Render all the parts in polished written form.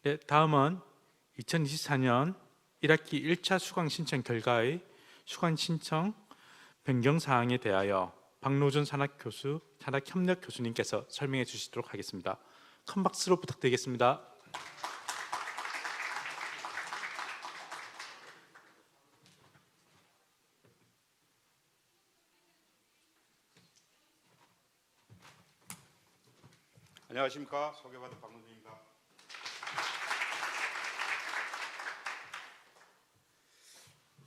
네, 다음은 2024년 1학기 1차 수강 신청 결과의 수강 신청 변경 사항에 대하여 박노준 산학협력 교수님께서 설명해 주시도록 하겠습니다. 큰 박수로 부탁드리겠습니다. 안녕하십니까. 소개받은 박노준입니다.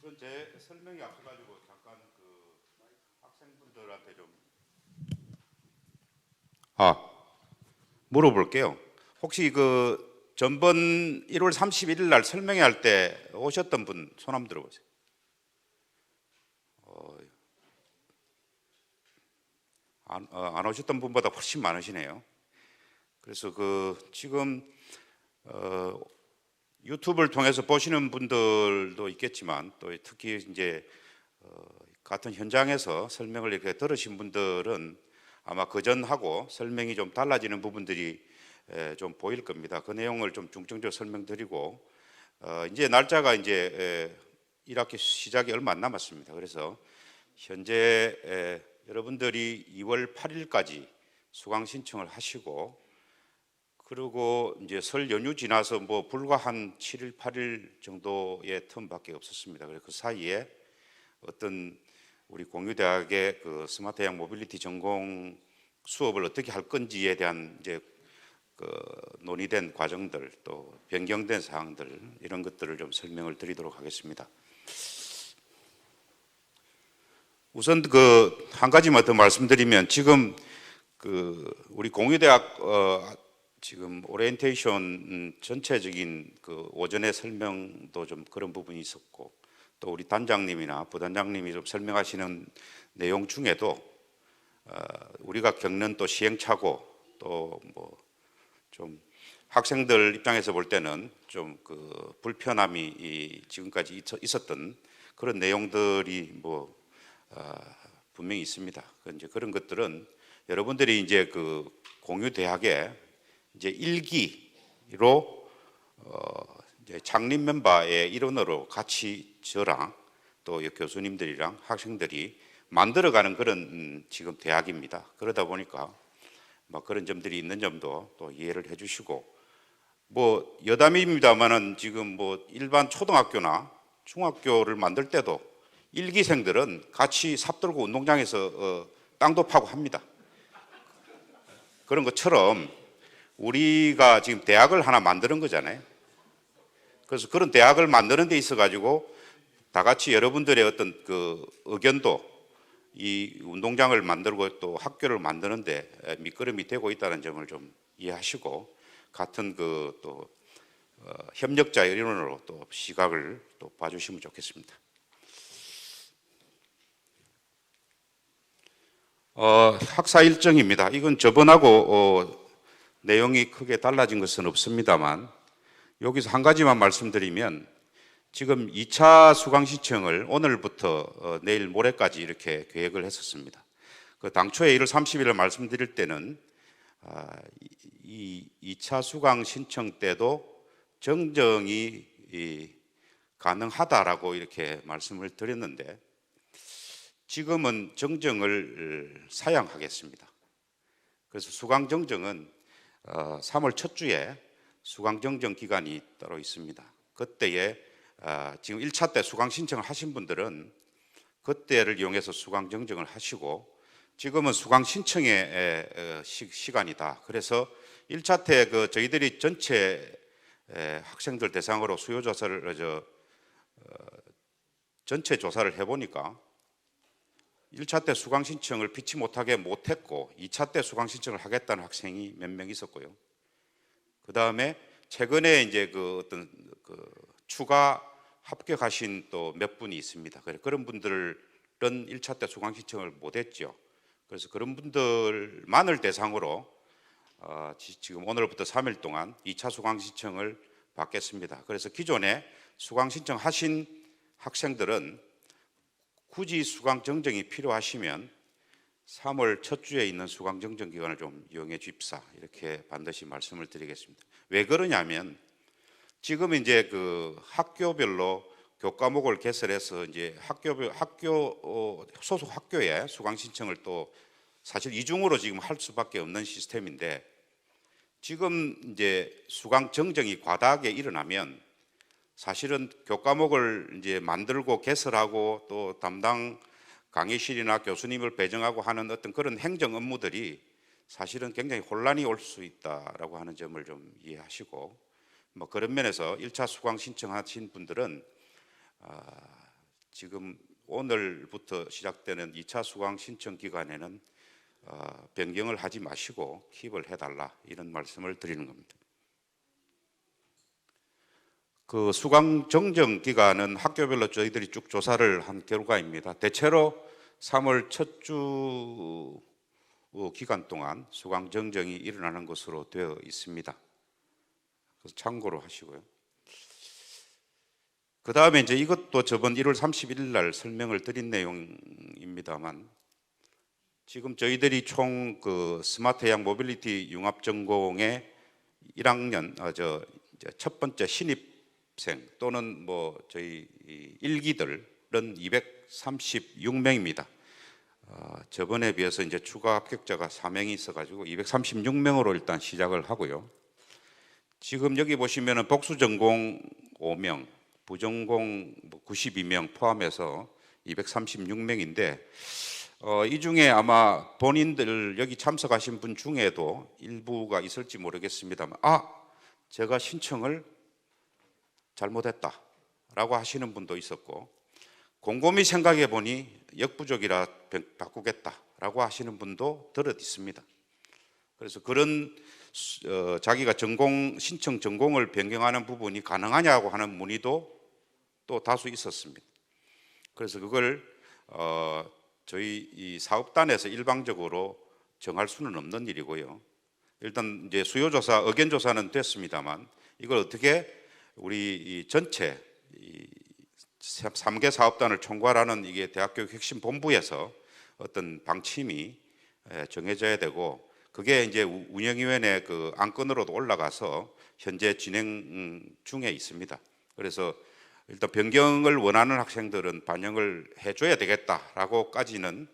우선 제 설명이 앞서가지고 잠깐 학생분들한테 좀 물어볼게요. 혹시 전번 1월 31일 날 설명회 할 때 오셨던 분 손 한번 들어보세요. 안 오셨던 분보다 훨씬 많으시네요. 그래서 지금 유튜브를 통해서 보시는 분들도 있겠지만 또 특히 이제 같은 현장에서 설명을 이렇게 들으신 분들은 아마 그전하고 설명이 좀 달라지는 부분들이 좀 보일 겁니다. 그 내용을 좀 중점적으로 설명드리고 이제 날짜가 이제 1학기 시작이 얼마 안 남았습니다. 그래서 현재 여러분들이 2월 8일까지 수강 신청을 하시고 그리고 이제 설 연휴 지나서 불과 한 7일, 8일 정도의 텀밖에 없었습니다. 그래서 그 사이에 어떤 우리 공유대학의 스마트 해양 모빌리티 전공 수업을 어떻게 할 건지에 대한 이제 논의된 과정들 또 변경된 사항들 이런 것들을 좀 설명을 드리도록 하겠습니다. 우선 한 가지만 더 말씀드리면 지금 우리 공유대학 지금 오리엔테이션 전체적인 오전에 설명도 좀 그런 부분이 있었고 또 우리 단장님이나 부단장님이 좀 설명하시는 내용 중에도 우리가 겪는 또 시행착오 또 좀 학생들 입장에서 볼 때는 좀 불편함이 지금까지 있었던 그런 내용들이 분명히 있습니다. 이제 그런 것들은 여러분들이 이제 공유 대학에 이제 1기로 이제 창립 멤버의 일원으로 같이 저랑 또 교수님들이랑 학생들이 만들어가는 그런 지금 대학입니다. 그러다 보니까 그런 점들이 있는 점도 또 이해를 해주시고 여담입니다만은 지금 일반 초등학교나 중학교를 만들 때도 1기생들은 같이 삽들고 운동장에서 땅도 파고 합니다. 그런 것처럼 우리가 지금 대학을 하나 만드는 거잖아요. 그래서 그런 대학을 만드는 데 있어 가지고 다 같이 여러분들의 어떤 의견도 이 운동장을 만들고 또 학교를 만드는데 밑거름이 되고 있다는 점을 좀 이해하시고 같은 또 협력자 일원으로 또 시각을 또 봐주시면 좋겠습니다. 학사 일정입니다. 이건 저번하고 내용이 크게 달라진 것은 없습니다만 여기서 한 가지만 말씀드리면 지금 2차 수강 신청을 오늘부터 내일 모레까지 이렇게 계획을 했었습니다. 당초에 1월 30일을 말씀드릴 때는 이 2차 수강 신청 때도 정정이 가능하다라고 이렇게 말씀을 드렸는데 지금은 정정을 사양하겠습니다. 그래서 수강 정정은 3월 첫 주에 수강 정정 기간이 따로 있습니다. 그때에 지금 1차 때 수강 신청을 하신 분들은 그때를 이용해서 수강 정정을 하시고 지금은 수강 신청의 시간이다. 그래서 1차 때 저희들이 전체 학생들 대상으로 수요 조사를 전체 조사를 해보니까 1차 때 수강 신청을 피치 못하게 못했고 2차 때 수강 신청을 하겠다는 학생이 몇 명 있었고요. 그 다음에 최근에 이제 어떤 추가 합격하신 또 몇 분이 있습니다. 그런 분들은 1차 때 수강 신청을 못했죠. 그래서 그런 분들만을 대상으로 지금 오늘부터 3일 동안 2차 수강 신청을 받겠습니다. 그래서 기존에 수강 신청하신 학생들은 굳이 수강 정정이 필요하시면 3월 첫 주에 있는 수강 정정 기간을 좀 이용해 주십사 이렇게 반드시 말씀을 드리겠습니다. 왜 그러냐면 지금 이제 그 학교별로 교과목을 개설해서 이제 소속 학교에 수강 신청을 또 사실 이중으로 지금 할 수밖에 없는 시스템인데, 지금 이제 수강 정정이 과다하게 일어나면 사실은 교과목을 이제 만들고 개설하고 또 담당 강의실이나 교수님을 배정하고 하는 어떤 그런 행정 업무들이 사실은 굉장히 혼란이 올 수 있다라고 하는 점을 좀 이해하시고, 뭐 그런 면에서 1차 수강 신청하신 분들은 지금 오늘부터 시작되는 2차 수강 신청 기간에는 변경을 하지 마시고 킵을 해달라, 이런 말씀을 드리는 겁니다. 그 수강 정정 기간은 학교별로 저희들이 쭉 조사를 한 결과입니다. 대체로 3월 첫 주 기간 동안 수강 정정이 일어나는 것으로 되어 있습니다. 그래서 참고로 하시고요. 그 다음에 이제 이것도 저번 1월 31일 날 설명을 드린 내용입니다만, 지금 저희들이 총 그 스마트 해양 모빌리티 융합 전공의 1학년 첫 번째 신입생 또는 뭐 저희 일기들은 236명입니다. 저번에 비해서 이제 추가 합격자가 4명이 있어가지고 236명으로 일단 시작을 하고요. 지금 여기 보시면은 복수 전공 5명, 부전공 92명 포함해서 236명인데, 이 중에 아마 본인들 여기 참석하신 분 중에도 일부가 있을지 모르겠습니다만, 제가 신청을 잘못했다라고 하시는 분도 있었고, 곰곰이 생각해 보니 역부족이라 바꾸겠다라고 하시는 분도 들었 있습니다. 그래서 그런 자기가 신청 전공을 변경하는 부분이 가능하냐고 하는 문의도 또 다수 있었습니다. 그래서 그걸 저희 이 사업단에서 일방적으로 정할 수는 없는 일이고요. 일단 이제 수요조사, 의견조사는 됐습니다만, 이걸 어떻게 우리 이 전체 3개 사업단을 총괄하는 이게 대학교육 핵심 본부에서 어떤 방침이 정해져야 되고, 그게 이제 운영위원회 그 안건으로도 올라가서 현재 진행 중에 있습니다. 그래서 일단 변경을 원하는 학생들은 반영을 해줘야 되겠다라고까지는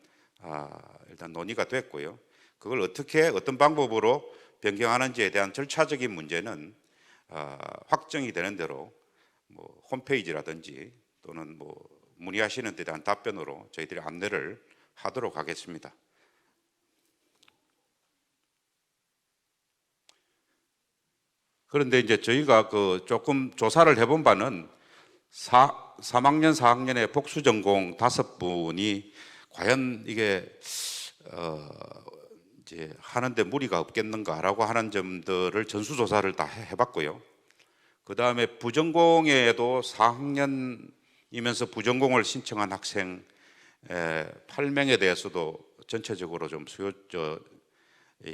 일단 논의가 됐고요. 그걸 어떻게 어떤 방법으로 변경하는지에 대한 절차적인 문제는 확정이 되는 대로 뭐 홈페이지라든지 또는 뭐 문의하시는 데 대한 답변으로 저희들이 안내를 하도록 하겠습니다. 그런데 이제 저희가 그 조금 조사를 해본 바는 3학년, 4학년의 복수 전공 5분이 과연 이게 이제 하는데 무리가 없겠는가라고 하는 점들을 전수조사를 다 해봤고요. 그 다음에 부전공에도 4학년이면서 부전공을 신청한 학생 8명에 대해서도 전체적으로 좀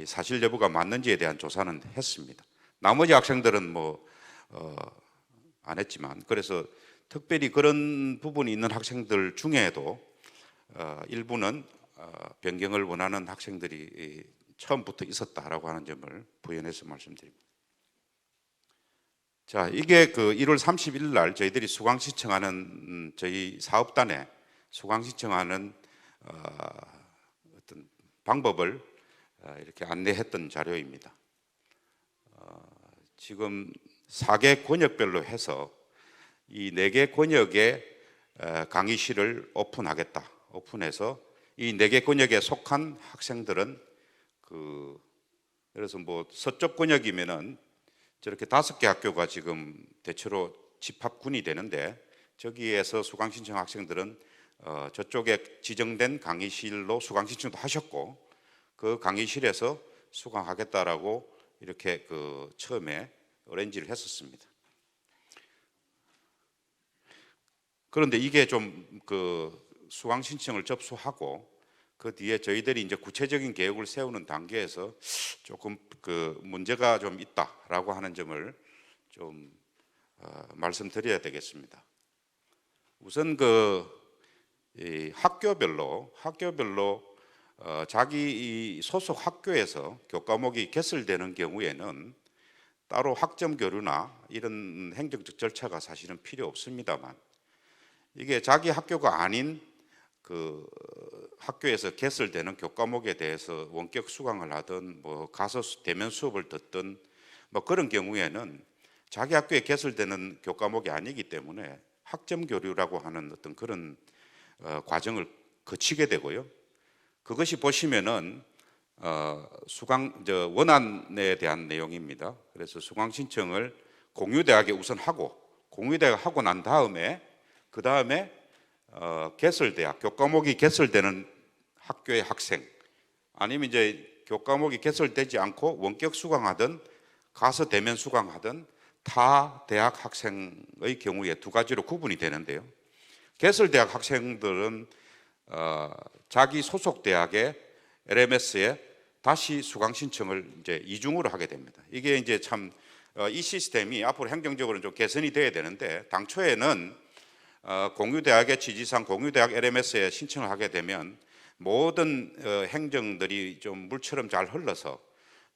사실 여부가 맞는지에 대한 조사는 했습니다. 나머지 학생들은 뭐 안 했지만, 그래서 특별히 그런 부분이 있는 학생들 중에도 일부는 변경을 원하는 학생들이 처음부터 있었다라고 하는 점을 부연해서 말씀드립니다. 자, 이게 그 1월 30일 날 저희들이 수강 신청하는 저희 사업단에 수강 신청하는 어떤 방법을 이렇게 안내했던 자료입니다. 지금 4개 권역별로 해서 이 4개 권역의 강의실을 오픈해서 이 4개 권역에 속한 학생들은 그래서 뭐 서쪽 권역이면은 저렇게 5개 학교가 지금 대체로 집합군이 되는데, 저기에서 수강 신청 학생들은 저쪽에 지정된 강의실로 수강 신청도 하셨고, 그 강의실에서 수강하겠다라고 이렇게 그 처음에 어레인지를 했었습니다. 그런데 이게 좀 그 수강 신청을 접수하고 그 뒤에 저희들이 이제 구체적인 계획을 세우는 단계에서 조금 그 문제가 좀 있다라고 하는 점을 좀 말씀드려야 되겠습니다. 우선 이 학교별로 자기 소속 학교에서 교과목이 개설되는 경우에는 따로 학점 교류나 이런 행정적 절차가 사실은 필요 없습니다만, 이게 자기 학교가 아닌 그 학교에서 개설되는 교과목에 대해서 원격 수강을 하든 뭐 가서 대면 수업을 듣든 뭐 그런 경우에는 자기 학교에 개설되는 교과목이 아니기 때문에 학점 교류라고 하는 어떤 그런 과정을 거치게 되고요. 그것이 보시면은 원안에 대한 내용입니다. 그래서 수강 신청을 공유대학에 우선 하고, 공유대학 하고 난 다음에 그 다음에 개설대학, 교과목이 개설되는 학교의 학생, 아니면 이제 교과목이 개설되지 않고 원격 수강하든 가서 대면 수강하든 타 대학 학생의 경우에 두 가지로 구분이 되는데요. 개설대학 학생들은 자기 소속 대학의 LMS에 다시 수강 신청을 이제 이중으로 하게 됩니다. 이게 이제 참 이 시스템이 앞으로 행정적으로 좀 개선이 돼야 되는데, 당초에는 공유대학의 취지상 공유대학 LMS에 신청을 하게 되면 모든 행정들이 좀 물처럼 잘 흘러서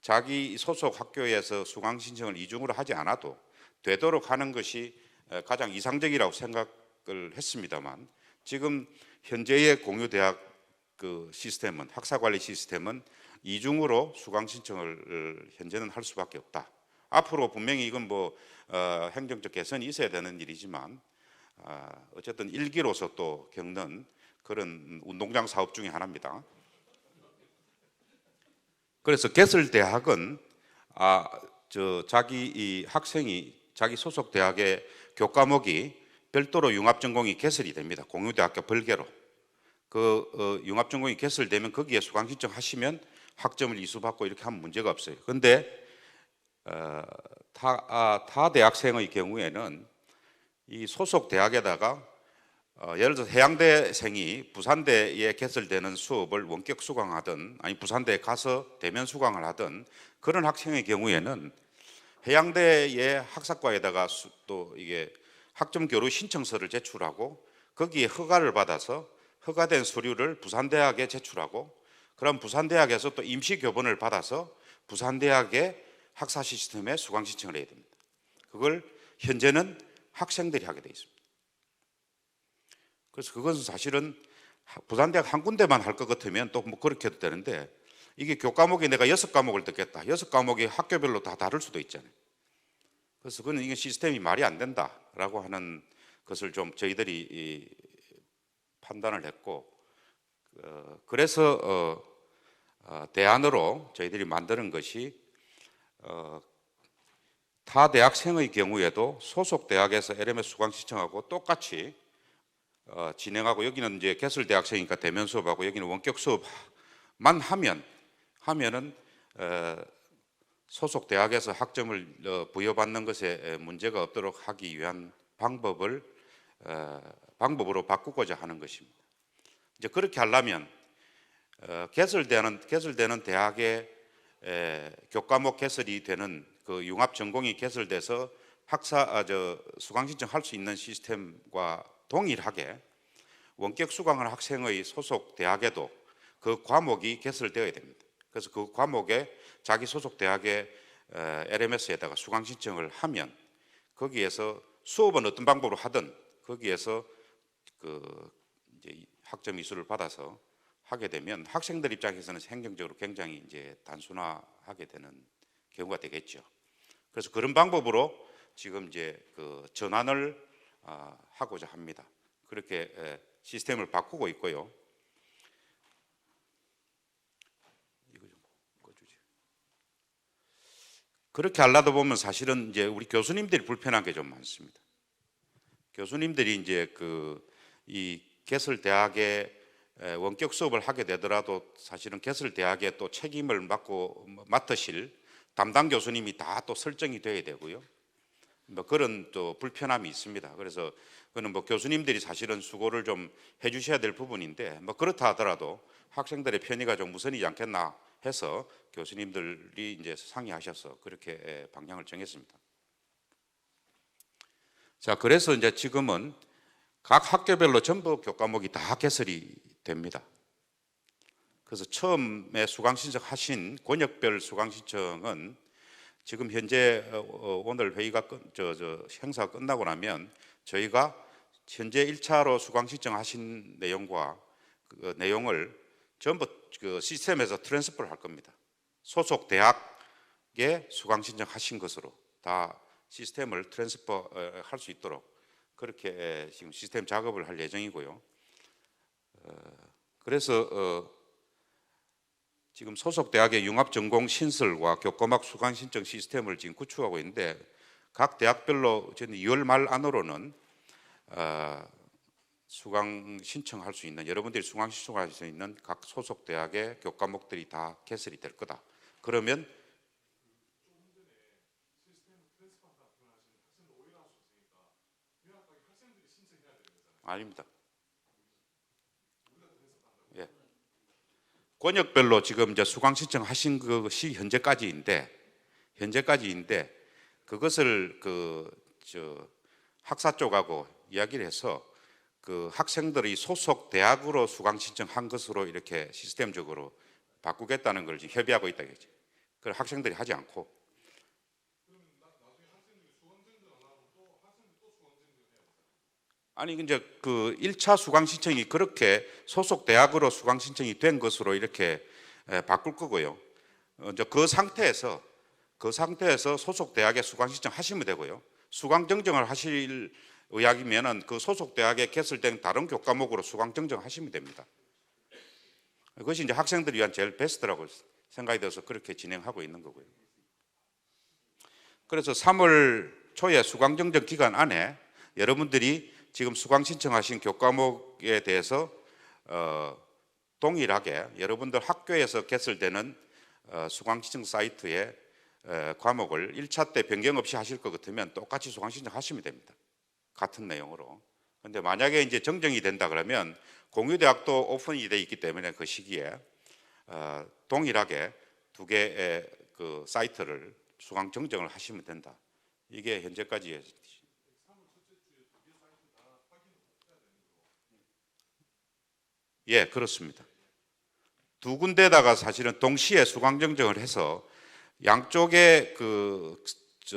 자기 소속 학교에서 수강 신청을 이중으로 하지 않아도 되도록 하는 것이 가장 이상적이라고 생각을 했습니다만, 지금 현재의 공유대학 그 시스템은, 학사관리 시스템은 이중으로 수강 신청을 현재는 할 수밖에 없다. 앞으로 분명히 이건 뭐 행정적 개선이 있어야 되는 일이지만 어쨌든 일기로서 또 겪는 그런 운동장 사업 중에 하나입니다. 그래서 개설대학은 자기 이 학생이 자기 소속 대학의 교과목이 별도로 융합전공이 개설이 됩니다. 공유대학교 별개로. 그 융합전공이 개설되면 거기에 수강 신청하시면 학점을 이수받고 이렇게 하면 문제가 없어요. 그런데 타 대학생의 경우에는 이 소속 대학에다가 예를 들어서 해양대생이 부산대에 개설되는 수업을 원격 수강하든 아니 부산대에 가서 대면 수강을 하든 그런 학생의 경우에는 해양대의 학사과에다가 또 이게 학점 교류 신청서를 제출하고 거기에 허가를 받아서 허가된 서류를 부산대학에 제출하고, 그럼 부산대학에서 또 임시 교본을 받아서 부산대학의 학사 시스템에 수강 신청을 해야 됩니다. 그걸 현재는 학생들이 하게 돼 있습니다. 그래서 그것은 사실은 부산대학 한 군데만 할 것 같으면 또 뭐 그렇게 해도 되는데, 이게 교과목이 내가 6과목을 듣겠다. 6과목이 학교별로 다 다를 수도 있잖아요. 그래서 그건 이게 시스템이 말이 안 된다라고 하는 것을 좀 저희들이 판단을 했고, 그래서 대안으로 저희들이 만드는 것이 타 대학생의 경우에도 소속 대학에서 LMS 수강 신청하고 똑같이 진행하고, 여기는 이제 개설 대학생이니까 대면 수업하고 여기는 원격 수업만 하면은 소속 대학에서 학점을 부여받는 것에 문제가 없도록 하기 위한 방법으로 바꾸고자 하는 것입니다. 이제 그렇게 하려면 개설되는 대학의 교과목 개설이 되는 그 융합 전공이 개설돼서 수강 신청할 수 있는 시스템과 동일하게 원격 수강하는 학생의 소속 대학에도 그 과목이 개설되어야 됩니다. 그래서 그 과목에 자기 소속 대학의 LMS에다가 수강 신청을 하면 거기에서 수업은 어떤 방법으로 하든 거기에서 그 이제 학점 이수를 받아서 하게 되면 학생들 입장에서는 행정적으로 굉장히 이제 단순화하게 되는 경우가 되겠죠. 그래서 그런 방법으로 지금 이제 그 전환을 하고자 합니다. 그렇게 시스템을 바꾸고 있고요. 이거 좀 꺼주지. 그렇게 하려다 보면 사실은 이제 우리 교수님들이 불편한 게 좀 많습니다. 교수님들이 이제 이 개설 대학에 원격 수업을 하게 되더라도 사실은 개설 대학에 또 책임을 맡으실 담당 교수님이 다 또 설정이 돼야 되고요. 뭐 그런 또 불편함이 있습니다. 그래서 그는 뭐 교수님들이 사실은 수고를 좀 해주셔야 될 부분인데, 뭐 그렇다 하더라도 학생들의 편의가 좀 우선이지 않겠나 해서 교수님들이 이제 상의하셔서 그렇게 방향을 정했습니다. 자, 그래서 이제 지금은 각 학교별로 전부 교과목이 다 개설이 됩니다. 그래서 처음에 수강 신청하신 권역별 수강 신청은 지금 현재 오늘 회의가 행사가 끝나고 나면 저희가 현재 1차로 수강 신청하신 내용과 그 내용을 전부 그 시스템에서 트랜스퍼를 할 겁니다. 소속 대학에 수강 신청하신 것으로 다 시스템을 트랜스퍼 할 수 있도록 그렇게 지금 시스템 작업을 할 예정이고요. 그래서 지금 소속 대학의 융합 전공 신설과 교과목 수강 신청 시스템을 지금 구축하고 있는데 각 대학별로 저는 2월 말 안으로는 수강 신청할 수 있는 여러분들이 수강 신청할 수 있는 각 소속 대학의 교과목들이 다 개설이 될 거다. 그러면 아닙니다. 예. 권역별로 지금 이제 수강 신청하신 것이 현재까지인데 그것을 학사 쪽하고 이야기를 해서 그 학생들이 소속 대학으로 수강 신청한 것으로 이렇게 시스템적으로 바꾸겠다는 걸 지금 협의하고 있다 이거지. 그 학생들이 하지 않고. 아니 이제 그 1차 수강 신청이 그렇게 소속 대학으로 수강 신청이 된 것으로 이렇게 바꿀 거고요. 이제 그 상태에서 소속 대학에 수강 신청하시면 되고요. 수강 정정을 하실 의향이면은 그 소속 대학에 개설된 다른 교과목으로 수강 정정하시면 됩니다. 그것이 이제 학생들을 위한 제일 베스트라고 생각이 돼서 그렇게 진행하고 있는 거고요. 그래서 3월 초에 수강 정정 기간 안에 여러분들이 지금 수강 신청하신 교과목에 대해서 동일하게 여러분들 학교에서 개설되는 수강 신청 사이트에 과목을 1차 때 변경 없이 하실 것 같으면 똑같이 수강 신청하시면 됩니다. 같은 내용으로. 그런데 만약에 이제 정정이 된다 그러면 공유대학도 오픈이 돼 있기 때문에 그 시기에 동일하게 두 개의 그 사이트를 수강 정정을 하시면 된다. 이게 현재까지의 예, 그렇습니다. 두 군데다가 사실은 동시에 수강 정정을 해서 양쪽의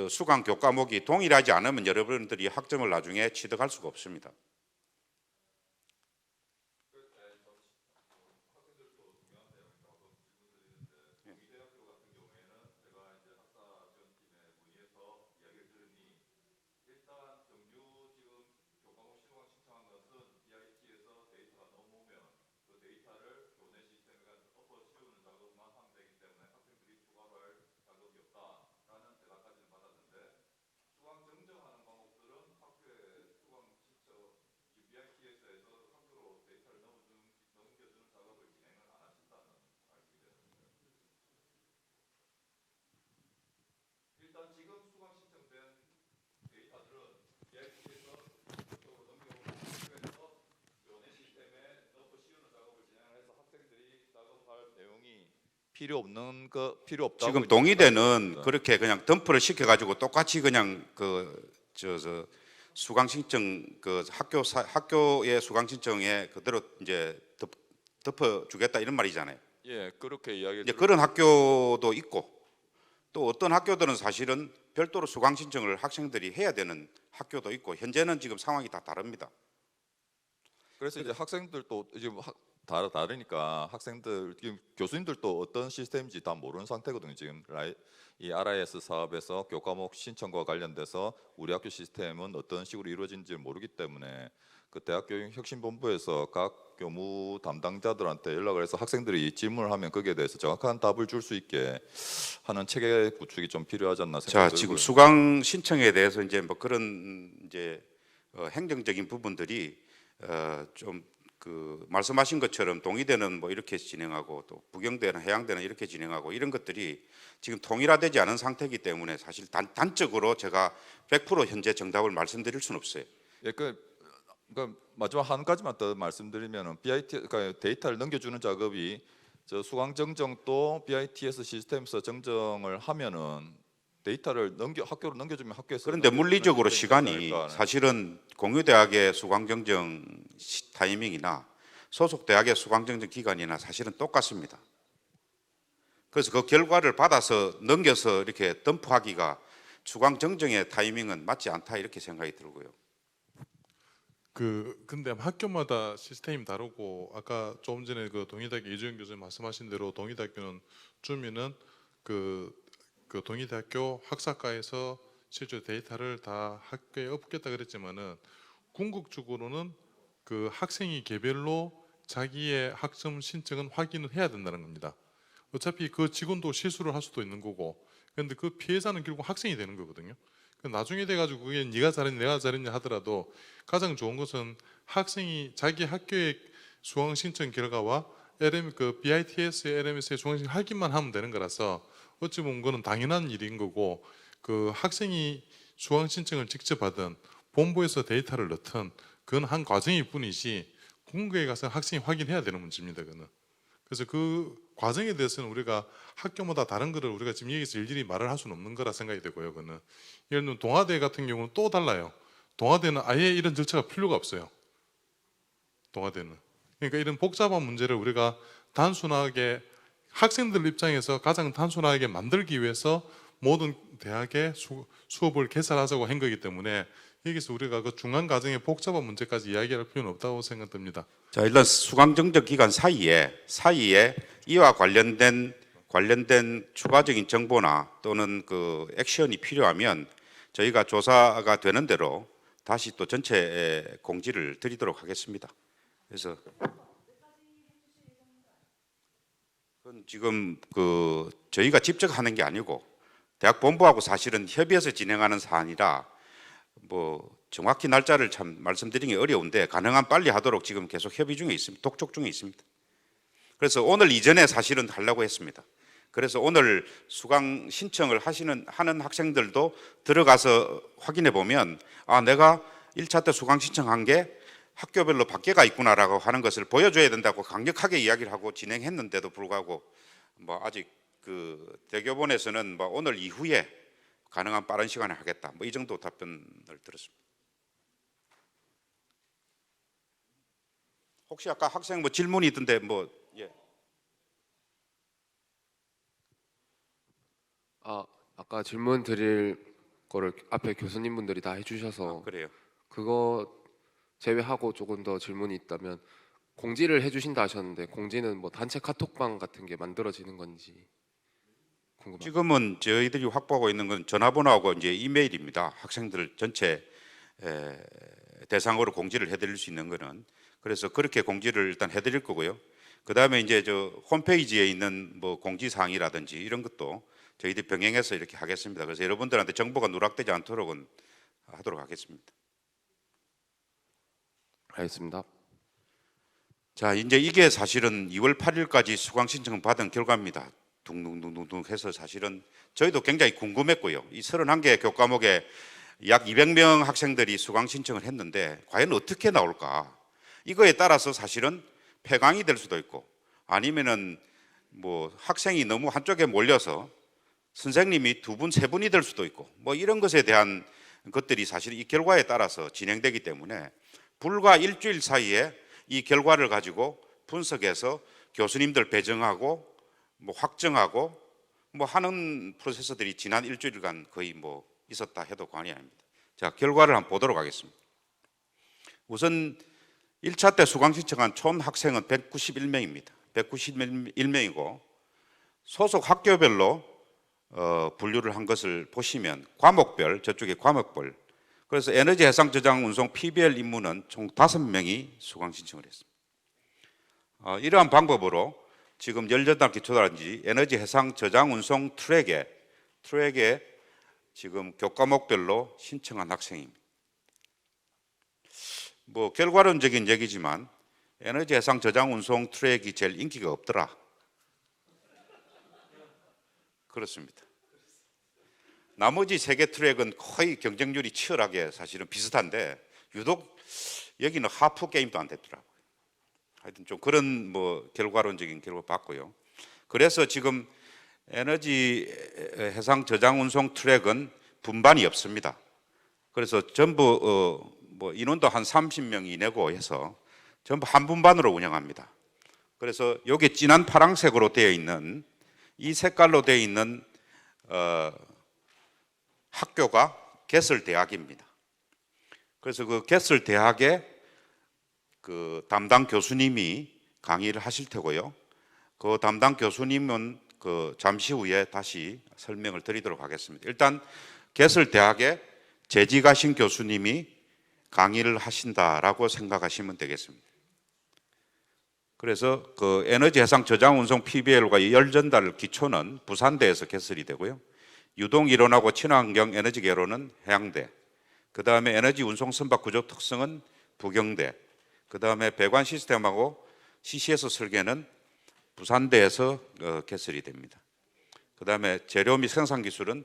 수강 교과목이 동일하지 않으면 여러분들이 학점을 나중에 취득할 수가 없습니다. 필요 없다고 지금 이제 동의대는 그렇게 그냥 덤프를 시켜가지고 똑같이 그냥 수강 신청 학교의 수강 신청에 그대로 이제 덮어주겠다 이런 말이잖아요. 예, 그렇게 이야기를 이제 그런 학교도 있고 또 어떤 학교들은 사실은 별도로 수강 신청을 학생들이 해야 되는 학교도 있고 현재는 지금 상황이 다 다릅니다. 그래서 이제 학생들도 지금 다르니까 학생들 지금 교수님들도 어떤 시스템인지 다 모르는 상태거든요. 지금 이 RIS 사업에서 교과목 신청과 관련돼서 우리 학교 시스템은 어떤 식으로 이루어진지 모르기 때문에 그 대학교육혁신본부에서 각 교무 담당자들한테 연락을 해서 학생들이 질문을 하면 거기에 대해서 정확한 답을 줄 수 있게 하는 체계 구축이 좀 필요하지 않나 생각이 자, 지금 들고요. 수강 신청에 대해서 이제 뭐 그런 이제 행정적인 부분들이 좀 말씀하신 것처럼 동의대는 뭐 이렇게 진행하고 또 부경대나 해양대는 이렇게 진행하고 이런 것들이 지금 통일화되지 않은 상태이기 때문에 사실 단적으로 제가 100% 현재 정답을 말씀드릴 수는 없어요. 예, 그러니까 마지막 한 가지만 더 말씀드리면은 BIT 그러니까 데이터를 넘겨주는 작업이 저 수강 정정도 BITS 시스템에서 정정을 하면은 데이터를 학교로 넘겨주면 학교에서 그런데 물리적으로 시간이 않을까. 사실은 공유대학의 수강정정 타이밍이나 소속대학의 수강정정 기간이나 사실은 똑같습니다. 그래서 그 결과를 받아서 넘겨서 이렇게 덤프하기가 수강 정정의 타이밍은 맞지 않다 이렇게 생각이 들고요. 근데 학교마다 시스템이 다르고 아까 조금 전에 그 동의대학교 이주영 교수님 말씀하신 대로 동의대학교는 주민은 그 동의대학교 학사과에서 실제 데이터를 다 학교에 업겠다 그랬지만은 궁극적으로는 그 학생이 개별로 자기의 학점 신청은 확인을 해야 된다는 겁니다. 어차피 그 직원도 실수를 할 수도 있는 거고, 그런데 그 피해자는 결국 학생이 되는 거거든요. 나중에 돼가지고 그게 네가 잘했냐 내가 잘했냐 하더라도 가장 좋은 것은 학생이 자기 학교의 수강 신청 결과와 BITS, LMS의 수강 신청 확인만 하면 되는 거라서 어찌 보면 그건 당연한 일인 거고, 그 학생이 수강 신청을 직접 하든 본부에서 데이터를 넣든 그건 한 과정일 뿐이지 본국에 가서 학생이 확인해야 되는 문제입니다. 그거는. 그래서 그 과정에 대해서는 우리가 학교마다 다른 거를 우리가 지금 여기서 일일이 말을 할 수는 없는 거라 생각이 되고요. 그거는 예를 들면 동아대 같은 경우는 또 달라요. 동아대는 아예 이런 절차가 필요가 없어요. 동아대는. 그러니까 이런 복잡한 문제를 우리가 단순하게 학생들 입장에서 가장 단순하게 만들기 위해서 모든 대학의 수업을 개설하자고 한 거기 때문에 여기서 우리가 그 중간 과정의 복잡한 문제까지 이야기할 필요는 없다고 생각됩니다. 자, 일단 수강 정정 기간 사이에 이와 관련된 추가적인 정보나 또는 그 액션이 필요하면 저희가 조사가 되는 대로 다시 또 전체 공지를 드리도록 하겠습니다. 그래서 그건 지금 그 저희가 직접 하는 게 아니고 대학 본부하고 사실은 협의해서 진행하는 사안이라 뭐 정확히 날짜를 참 말씀드리기 어려운데 가능한 빨리 하도록 지금 계속 협의 중에 있습니다. 독촉 중에 있습니다. 그래서 오늘 이전에 사실은 하려고 했습니다. 그래서 오늘 수강 신청을 하는 학생들도 들어가서 확인해 보면 아 내가 1차 때 수강 신청한 게 학교별로 밖에가 있구나라고 하는 것을 보여줘야 된다고 강력하게 이야기를 하고 진행했는데도 불구하고 뭐 아직 그 대교본에서는 뭐 오늘 이후에 가능한 빠른 시간에 하겠다. 뭐 이 정도 답변을 들었습니다. 혹시 아까 학생 뭐 질문이 있던데 뭐 예. 아까 질문 드릴 거를 앞에 교수님분들이 다 해주셔서 그래요. 그거 제외하고 조금 더 질문이 있다면 공지를 해주신다 하셨는데 공지는 뭐 단체 카톡방 같은 게 만들어지는 건지 궁금합니다. 지금은 저희들이 확보하고 있는 건 전화번호하고 이제 이메일입니다. 학생들 전체 대상으로 공지를 해드릴 수 있는 거는 그래서 그렇게 공지를 일단 해드릴 거고요. 그 다음에 이제 저 홈페이지에 있는 뭐 공지사항이라든지 이런 것도 저희들이 병행해서 이렇게 하겠습니다. 그래서 여러분들한테 정보가 누락되지 않도록은 하도록 하겠습니다. 알겠습니다. 자, 이제 이게 사실은 2월 8일까지 수강 신청 받은 결과입니다. 둥둥둥둥 해서 사실은 저희도 굉장히 궁금했고요. 이 31개 교과목에 약 200명 학생들이 수강 신청을 했는데 과연 어떻게 나올까? 이거에 따라서 사실은 폐강이 될 수도 있고 아니면은 뭐 학생이 너무 한쪽에 몰려서 선생님이 2분, 3분이 될 수도 있고 뭐 이런 것에 대한 것들이 사실 이 결과에 따라서 진행되기 때문에 불과 일주일 사이에 이 결과를 가지고 분석해서 교수님들 배정하고 뭐 확정하고 뭐 하는 프로세서들이 지난 일주일간 거의 뭐 있었다 해도 과언이 아닙니다. 자, 결과를 한번 보도록 하겠습니다. 우선 1차 때 수강 신청한 총 학생은 191명입니다. 191명이고 소속 학교별로 분류를 한 것을 보시면 과목별 저쪽에 과목별 그래서 에너지 해상 저장 운송 PBL 임무는 총 5명이 수강 신청을 했습니다. 이러한 방법으로 지금 18기 초단지 에너지 해상 저장 운송 트랙에 지금 교과목별로 신청한 학생입니다. 뭐 결과론적인 얘기지만 에너지 해상 저장 운송 트랙이 제일 인기가 없더라. 그렇습니다. 나머지 3개 트랙은 거의 경쟁률이 치열하게 사실은 비슷한데 유독 여기는 하프 게임도 안 됐더라고요. 하여튼 좀 그런 뭐 결과론적인 결과 봤고요. 그래서 지금 에너지 해상 저장 운송 트랙은 분반이 없습니다. 그래서 전부 뭐 인원도 한 30명 이내고 해서 전부 한 분반으로 운영합니다. 그래서 여기 진한 파란색으로 되어 있는 이 색깔로 되어 있는 학교가 개설대학입니다. 그래서 그 개설대학의 그 담당 교수님이 강의를 하실 테고요. 그 담당 교수님은 그 잠시 후에 다시 설명을 드리도록 하겠습니다. 일단 개설대학의 재직하신 교수님이 강의를 하신다라고 생각하시면 되겠습니다. 그래서 그 에너지 해상 저장 운송 PBL과 열 전달 기초는 부산대에서 개설이 되고요. 유동 이론하고 친환경 에너지 개론은 해양대. 그 다음에 에너지 운송 선박 구조 특성은 부경대. 그 다음에 배관 시스템하고 CCS 설계는 부산대에서 개설이 됩니다. 그 다음에 재료 및 생산 기술은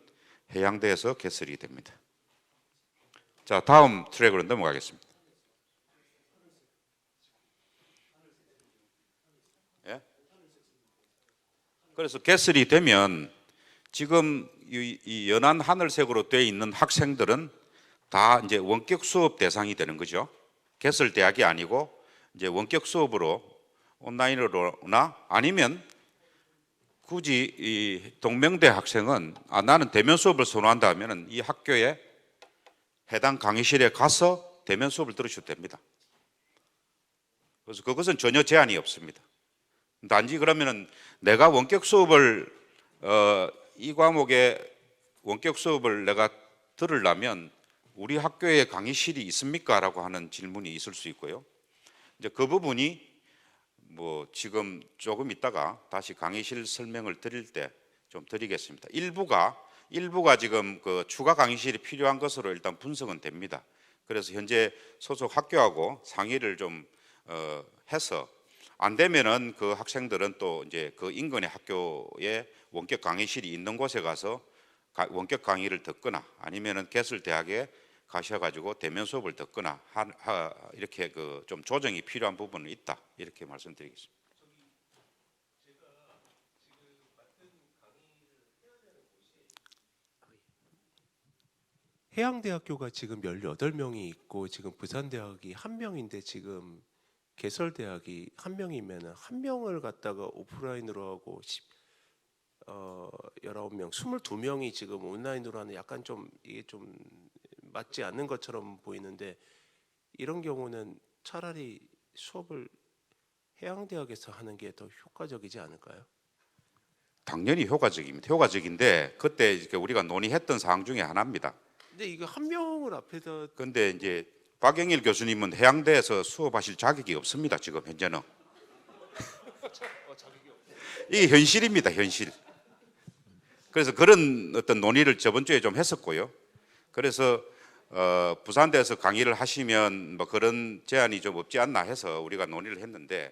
해양대에서 개설이 됩니다. 자, 다음 트랙으로 넘어가겠습니다. 예? 그래서 개설이 되면 지금 이 연한 하늘색으로 되어 있는 학생들은 다 이제 원격 수업 대상이 되는 거죠. 개설 대학이 아니고 이제 원격 수업으로 온라인으로나 아니면 굳이 이 동명대 학생은 나는 대면 수업을 선호한다 하면은 이 학교에 해당 강의실에 가서 대면 수업을 들으셔도 됩니다. 그래서 그것은 전혀 제한이 없습니다. 단지 그러면은 내가 원격 수업을 이 과목의 원격 수업을 내가 들으려면 우리 학교에 강의실이 있습니까? 라고 하는 질문이 있을 수 있고요. 이제 그 부분이 뭐 지금 조금 있다가 다시 강의실 설명을 드릴 때 좀 드리겠습니다. 일부가 지금 그 추가 강의실이 필요한 것으로 일단 분석은 됩니다. 그래서 현재 소속 학교하고 상의를 좀 해서 안 되면은 그 학생들은 또 이제 그 인근의 학교에 원격 강의실이 있는 곳에 가서 원격 강의를 듣거나 아니면은 개설대학에 가셔가지고 대면 수업을 듣거나 이렇게 그 좀 조정이 필요한 부분은 있다 이렇게 말씀드리겠습니다. 해양대학교가 지금 18명이 있고 지금 부산대학이 1명인데 지금 개설대학이 1명이면 1명을 갖다가 오프라인으로 하고 19명, 22명이 지금 온라인으로 하는 약간 좀 이게 좀 맞지 않는 것처럼 보이는데 이런 경우는 차라리 수업을 해양대학에서 하는 게 더 효과적이지 않을까요? 당연히 효과적입니다. 효과적인데 그때 이렇게 우리가 논의했던 사항 중에 하나입니다. 근데 이거 1명을 앞에다 그런데 이제 박영일 교수님은 해양대에서 수업하실 자격이 없습니다. 지금 현재는 이게 현실입니다. 현실. 그래서 그런 어떤 논의를 저번 주에 좀 했었고요. 그래서 부산대에서 강의를 하시면 뭐 그런 제한이 좀 없지 않나 해서 우리가 논의를 했는데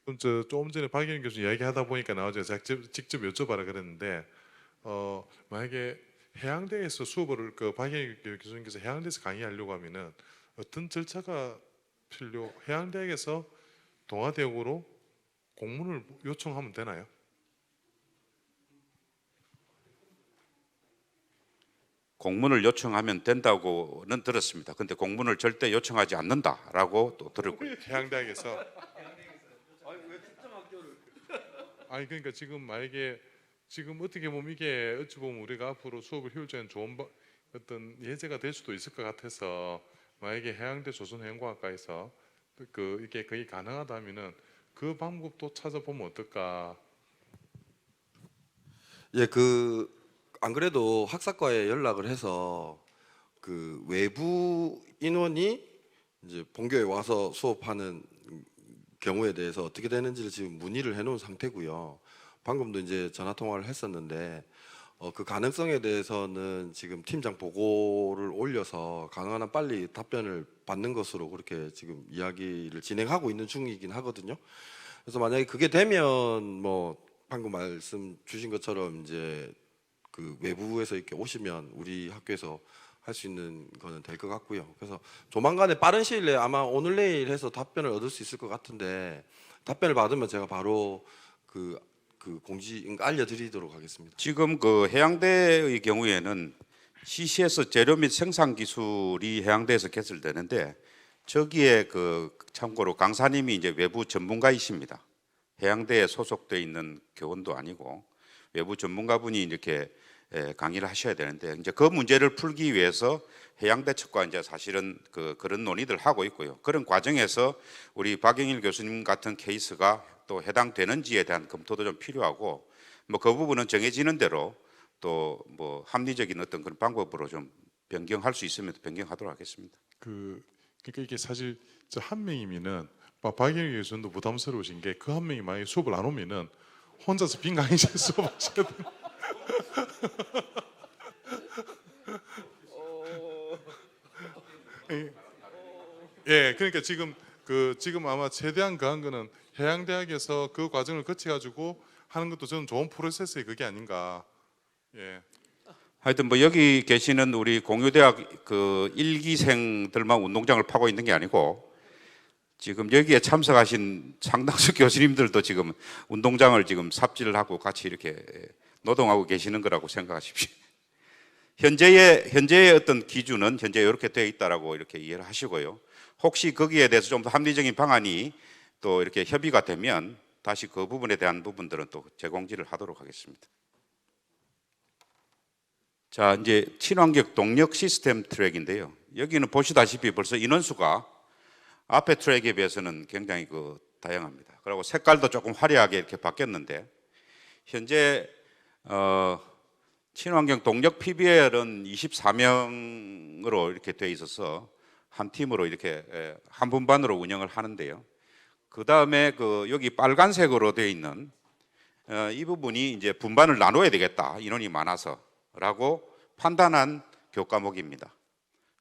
그럼 저 조금 전에 박영일 교수 이야기하다 보니까 나와서 제가 직접 여쭤봐라 그랬는데 만약에 해양대에서 수업을 그 박영일 교수님께서 해양대에서 강의하려고 하면은 어떤 절차가 해양대학에서 동아대학으로 공문을 요청하면 되나요? 공문을 요청하면 된다고는 들었습니다. 근데 공문을 절대 요청하지 않는다라고 또 들었고요. 해양대학에서 아니 그러니까 지금 만약에 지금 어떻게 보면 이게 어찌 보면 우리가 앞으로 수업을 효율적인 좋은 어떤 예제가 될 수도 있을 것 같아서 만약에 해양대 조선해양과학과에서 이게 거의 가능하다면은 그 방법도 찾아보면 어떨까? 예, 안 그래도 학사과에 연락을 해서 그 외부 인원이 이제 본교에 와서 수업하는 경우에 대해서 어떻게 되는지를 지금 문의를 해놓은 상태고요. 방금도 이제 전화 통화를 했었는데 그 가능성에 대해서는 지금 팀장 보고를 올려서 가능한 한 빨리 답변을 받는 것으로 그렇게 지금 이야기를 진행하고 있는 중이긴 하거든요. 그래서 만약에 그게 되면 뭐 방금 말씀 주신 것처럼 이제 그 외부에서 이렇게 오시면 우리 학교에서 할 수 있는 거는 될 것 같고요. 그래서 조만간에 빠른 시일 내에 아마 오늘 내일 해서 답변을 얻을 수 있을 것 같은데 답변을 받으면 제가 바로 그 공지 알려드리도록 하겠습니다. 지금 그 해양대의 경우에는 CCS 재료 및 생산 기술이 해양대에서 개설되는데 저기에 그 참고로 강사님이 이제 외부 전문가이십니다. 해양대에 소속돼 있는 교원도 아니고 외부 전문가분이 이렇게 강의를 하셔야 되는데 이제 그 문제를 풀기 위해서 해양대 측과 이제 사실은 그런 논의들 하고 있고요. 그런 과정에서 우리 박영일 교수님 같은 케이스가 또 해당되는지에 대한 검토도 좀 필요하고 뭐 그 부분은 정해지는 대로 또 뭐 합리적인 어떤 그런 방법으로 좀 변경할 수 있으면 변경하도록 하겠습니다. 그러니까 이게 사실 저 한 명이면은 박영일 교수님도 부담스러우신 게 그 한 명이 만약에 수업을 안 오면은 혼자서 빈 강의실 수업하셔야 돼요. 예, 그러니까 지금 아마 최대한 그 한 거는 해양대학에서 그 과정을 거쳐가지고 하는 것도 저는 좋은 프로세스의 그게 아닌가. 예. 하여튼 뭐 여기 계시는 우리 공유대학 그 1기생들만 운동장을 파고 있는 게 아니고 지금 여기에 참석하신 상당수 교수님들도 지금 운동장을 지금 삽질을 하고 같이 이렇게 노동하고 계시는 거라고 생각하십시오. 현재의 어떤 기준은 현재 이렇게 되어 있다라고 이렇게 이해를 하시고요. 혹시 거기에 대해서 좀 더 합리적인 방안이 또 이렇게 협의가 되면 다시 그 부분에 대한 부분들은 또 제공지를 하도록 하겠습니다. 자, 이제 친환경 동력 시스템 트랙인데요. 여기는 보시다시피 벌써 인원수가 앞에 트랙에 비해서는 굉장히 다양합니다. 그리고 색깔도 조금 화려하게 이렇게 바뀌었는데 현재 친환경 동력 PBL은 24명으로 이렇게 돼 있어서 한 팀으로 이렇게 한 분반으로 운영을 하는데요. 그 다음에 여기 빨간색으로 되어 있는 이 부분이 이제 분반을 나눠야 되겠다, 인원이 많아서라고 판단한 교과목입니다.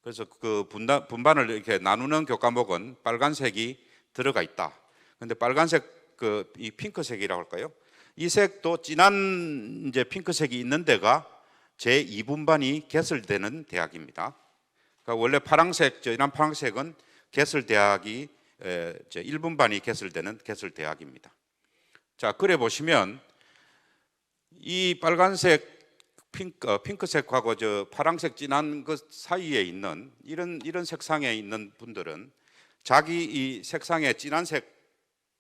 그래서 그 분반을 이렇게 나누는 교과목은 빨간색이 들어가 있다. 그런데 빨간색 이 핑크색이라고 할까요? 이 색도 진한 이제 핑크색이 있는 데가 제 2분반이 개설되는 대학입니다. 그러니까 원래 파란색, 진한 파란색은 개설대학이 제 1분반이 개설되는 개설대학입니다. 자, 그래 보시면 이 빨간색 핑크색하고 저 파란색 진한 그 사이에 있는 이런 색상에 있는 분들은 자기 이 색상의 진한색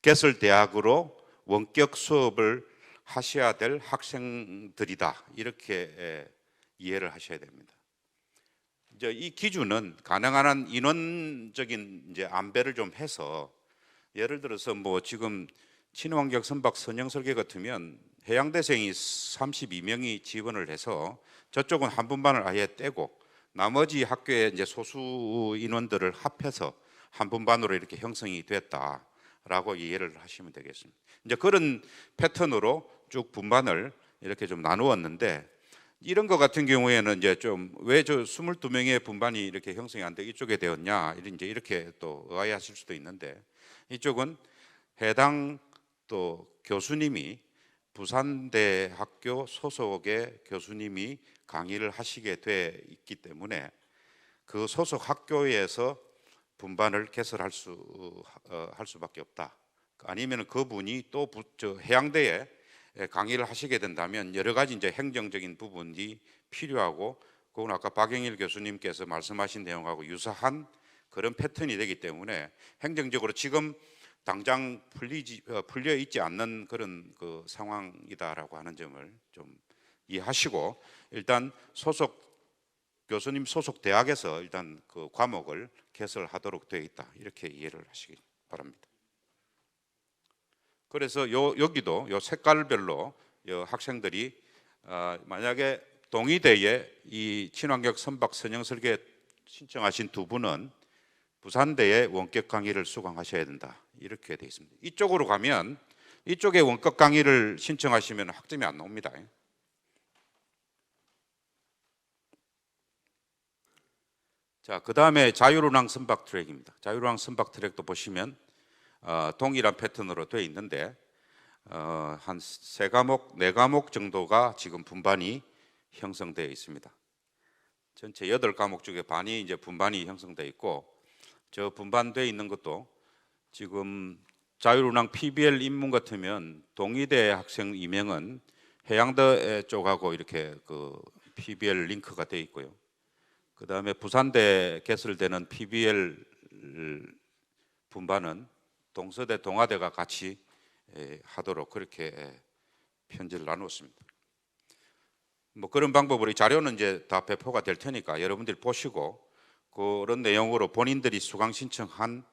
개설 대학으로 원격 수업을 하셔야 될 학생들이다, 이렇게 이해를 하셔야 됩니다. 이제 이 기준은 가능한 한 인원적인 이제 안배를 좀 해서 예를 들어서 뭐 지금 친환경 선박 선형 설계 같으면 해양대생이 32명이 지원을 해서 저쪽은 한 분반을 아예 떼고 나머지 학교의 이제 소수 인원들을 합해서 한 분반으로 이렇게 형성이 됐다라고 이해를 하시면 되겠습니다. 이제 그런 패턴으로 쭉 분반을 이렇게 좀 나누었는데 이런 것 같은 경우에는 이제 좀 왜 저 22명의 분반이 이렇게 형성이 안 돼 이쪽에 되었냐, 이제 이렇게 또 의아해하실 수도 있는데 이쪽은 해당 또 교수님이 부산대학교 소속의 교수님이 강의를 하시게 돼 있기 때문에 그 소속 학교에서 분반을 개설할 할 수밖에 없다. 아니면 그분이 또 해양대에 강의를 하시게 된다면 여러 가지 이제 행정적인 부분이 필요하고 그건 아까 박영일 교수님께서 말씀하신 내용하고 유사한 그런 패턴이 되기 때문에 행정적으로 지금 당장 풀려 있지 않는 그런 그 상황이다라고 하는 점을 좀 이해하시고 일단 교수님 소속 대학에서 일단 그 과목을 개설하도록 되어 있다, 이렇게 이해를 하시기 바랍니다. 그래서 여기도 요 색깔별로 학생들이 만약에 동의대에 이 친환경 선박 선형 설계 신청하신 두 분은 부산대에 원격 강의를 수강하셔야 된다, 이렇게 되어 있습니다. 이쪽으로 가면 이쪽에 원격 강의를 신청하시면 학점이 안 나옵니다. 자, 그 다음에 자유로랑 선박 트랙입니다. 자유로랑 선박 트랙도 보시면 동일한 패턴으로 되어 있는데 한 3과목, 4과목 정도가 지금 분반이 형성되어 있습니다. 전체 8과목 중에 반이 이제 분반이 형성되어 있고 저 분반되어 있는 것도 지금 자유로랑 PBL 입문 같으면 동의대 학생 2명은 해양대 쪽하고 이렇게 그 PBL 링크가 되어 있고요. 그 다음에 부산대 개설되는 PBL 분반은 동서대, 동아대가 같이 하도록 그렇게 편지를 나누었습니다. 뭐 그런 방법으로 이 자료는 이제 다 배포가 될 테니까 여러분들이 보시고 그런 내용으로 본인들이 수강 신청한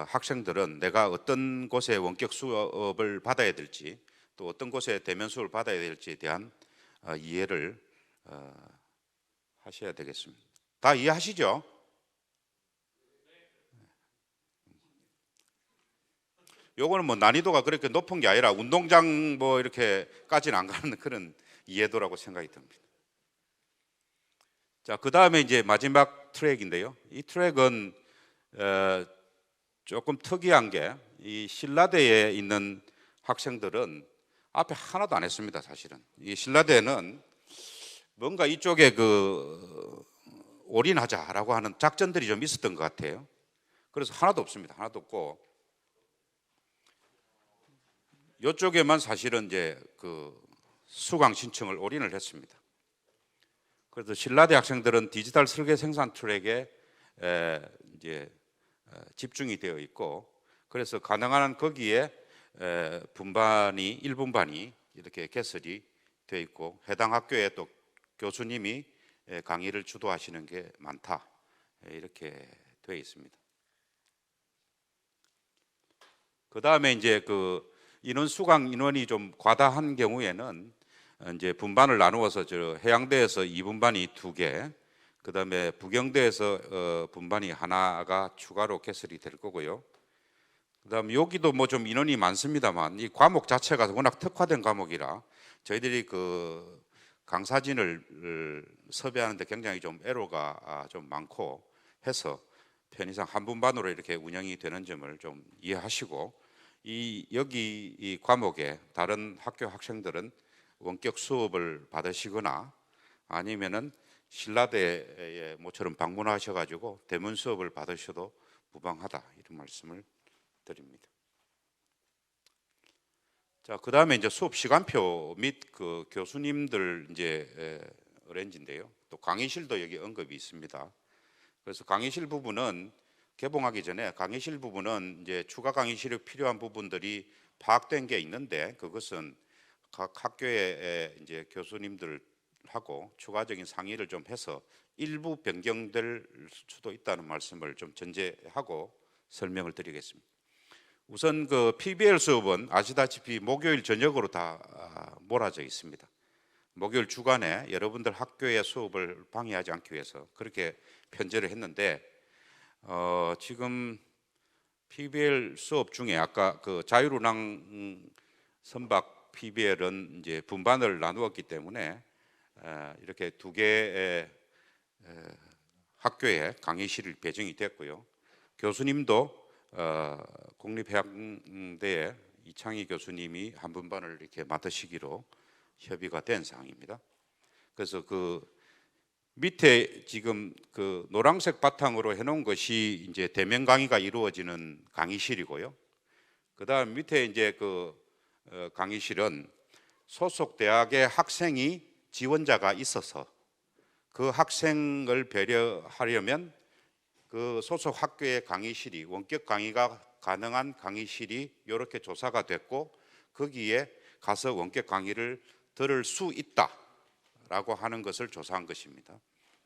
학생들은 내가 어떤 곳에 원격 수업을 받아야 될지 또 어떤 곳에 대면 수업을 받아야 될지에 대한 이해를 하셔야 되겠습니다. 다 이해하시죠? 요거는 뭐 난이도가 그렇게 높은 게 아니라 운동장 뭐 이렇게까지는 안 가는 그런 이해도라고 생각이 듭니다. 자, 그 다음에 이제 마지막 트랙인데요. 이 트랙은 조금 특이한 게 이 신라대에 있는 학생들은 앞에 하나도 안 했습니다. 사실은 이 신라대는 뭔가 이쪽에 올인하자라고 하는 작전들이 좀 있었던 것 같아요. 그래서 하나도 없습니다. 하나도 없고 이쪽에만 사실은 이제 수강 신청을 올인을 했습니다. 그래서 신라대 학생들은 디지털 설계 생산 트랙에 이제 집중이 되어 있고, 그래서 가능한 한 거기에 분반이 1분반이 이렇게 개설이 되어 있고 해당 학교에 또 교수님이 강의를 주도하시는 게 많다 이렇게 되어 있습니다. 그 다음에 이제 인원 수강 인원이 좀 과다한 경우에는 이제 분반을 나누어서 해양대에서 2분반이 2개, 그 다음에 부경대에서 분반이 하나가 추가로 개설이 될 거고요. 그 다음 여기도 뭐 좀 인원이 많습니다만 이 과목 자체가 워낙 특화된 과목이라 저희들이 강사진을 섭외하는데 굉장히 좀 애로가 좀 많고 해서 편의상 한 분반으로 이렇게 운영이 되는 점을 좀 이해하시고, 여기 이 과목에 다른 학교 학생들은 원격 수업을 받으시거나 아니면은 신라대에 모처럼 방문하셔가지고 대면 수업을 받으셔도 무방하다 이런 말씀을 드립니다. 자, 그 다음에 이제 수업 시간표 및 교수님들 이제 어렌지인데요. 또 강의실도 여기 언급이 있습니다. 그래서 강의실 부분은 개봉하기 전에 강의실 부분은 이제 추가 강의실이 필요한 부분들이 파악된 게 있는데 그것은 각 학교의 이제 교수님들하고 추가적인 상의를 좀 해서 일부 변경될 수도 있다는 말씀을 좀 전제하고 설명을 드리겠습니다. 우선 PBL 수업은 아시다시피 목요일 저녁으로 다 몰아져 있습니다. 목요일 주간에 여러분들 학교의 수업을 방해하지 않기 위해서 그렇게 편제를 했는데 지금 PBL 수업 중에 아까 자율운항 선박 PBL은 이제 분반을 나누었기 때문에 이렇게 2개의 학교에 강의실이 배정이 됐고요. 교수님도 국립해양대의 이창희 교수님이 한 분반을 이렇게 맡으시기로 협의가 된 사항입니다. 그래서 밑에 지금 노란색 바탕으로 해놓은 것이 이제 대면 강의가 이루어지는 강의실이고요. 그다음 밑에 이제 강의실은 소속 대학의 학생이 지원자가 있어서 그 학생을 배려하려면 그 소속 학교의 강의실이 원격 강의가 가능한 강의실이 이렇게 조사가 됐고 거기에 가서 원격 강의를 들을 수 있다라고 하는 것을 조사한 것입니다.